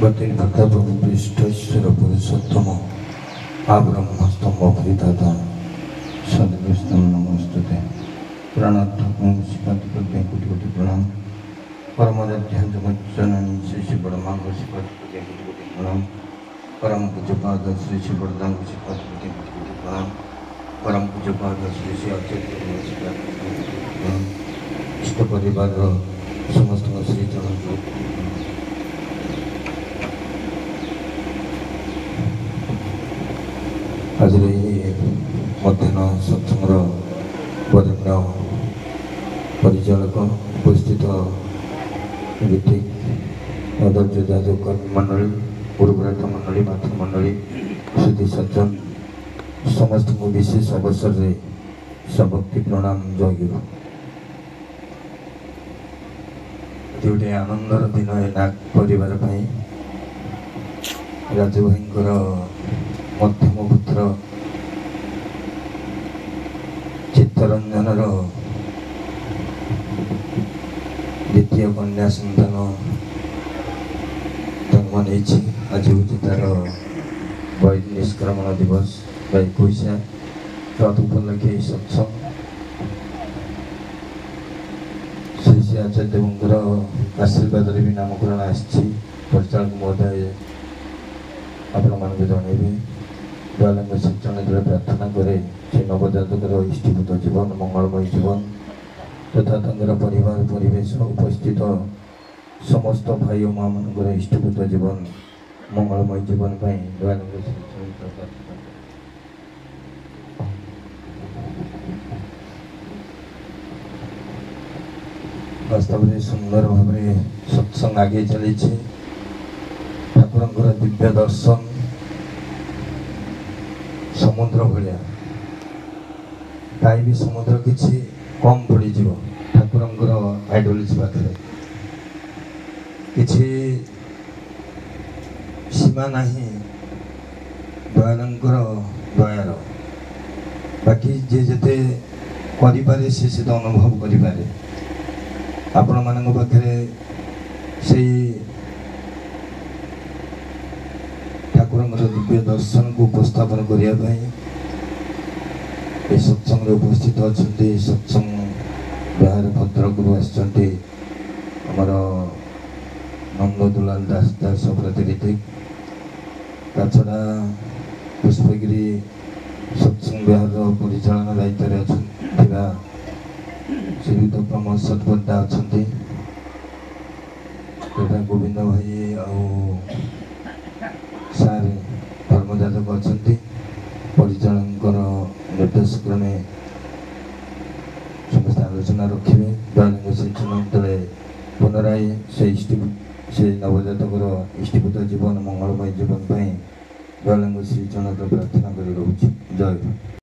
गतिन भक्ता प्रभु पृष्ठेश्वर पुरुषोत्तम आब्रह्मस्तंभ परिधाता सदगुरुस्तम नमस्तुते प्राणात्मक शिपाति कोटि कोटि प्रणाम परमध्यान जगज्जननी श्री श्री बड़मांग शिपाति कोटि कोटि प्रणाम परम पूज्यपाद श्री श्री बड़दांग शिपाति कोटि कोटि प्रणाम परम पूज्यपाद श्री श्री आचार्य शिपाति कोटि प्रणाम इष्ट परिवार समस्त श्री चरण आज मध्याह्न सत्संग वरण्य परिचालक उपस्थित आदर्श जादव कर्मी मंडली गुरुव्रत मंडली मातृमंडली सुधी सज्जन समस्त को विशेष अवसर में सबक्ति प्रणाम जय गुरु। गोटे आनंदर दिन नाग परिवार राजू भाई मध्यम पुत्र चित्तरंजन द्वितीय कन्या सन्तान जन्म नहीं आज हूँ तार वैध निष्क्रमण दिवस 21 तदुपलक्षे सत्संग श्री श्री आचार्य देवंकर आशीर्वाद भी नामकरण आचालक महोदय आपण मान जनइबे दयालंग शिक्षण प्रार्थना करे से नवजातकर इष्टिभूत जीवन मंगलमय जीवन तथा तंगर परिवार परिवेश उपस्थित समस्त भाई माँ मान इष्टिभूत जीवन मंगलमय जीवन दयालंग शिक्षण प्रार्थना वास्तव में सुंदर भाव में सत्संग आगे चली ठाकुर दिव्य दर्शन समुद्र भाया भी समुद्र किसी कम पड़ ठाकुर आइडोलॉजी पाखे किसी सीमा नहीं दयालंकर दयार बाकी जे जेते करें से अनुभव करें आपण मान पाखे से ठाकुर दिव्य दर्शन को उपस्थापन करने सत्संग उपस्थित अच्छा सत्संग बिहार भद्रक आमर नंद दुलाल दास दास प्रतिनिधि ताछड़ा पुष्पगिरी सत्संग बिहार परिचालन दायित्व अच्छा श्रीयुत प्रमोद सतपदा अच्छा गोविंद भाई सार धर्मजातक अच्छा परिचालकर निर्देश क्रमे समस्त आलोचना रखिए दयालंग शिक्षण तले पुनराय से नवजातकर इष्टिभूत जीवन मंगलमय जीवन दयालंग श्री चरण प्रार्थना कर जय।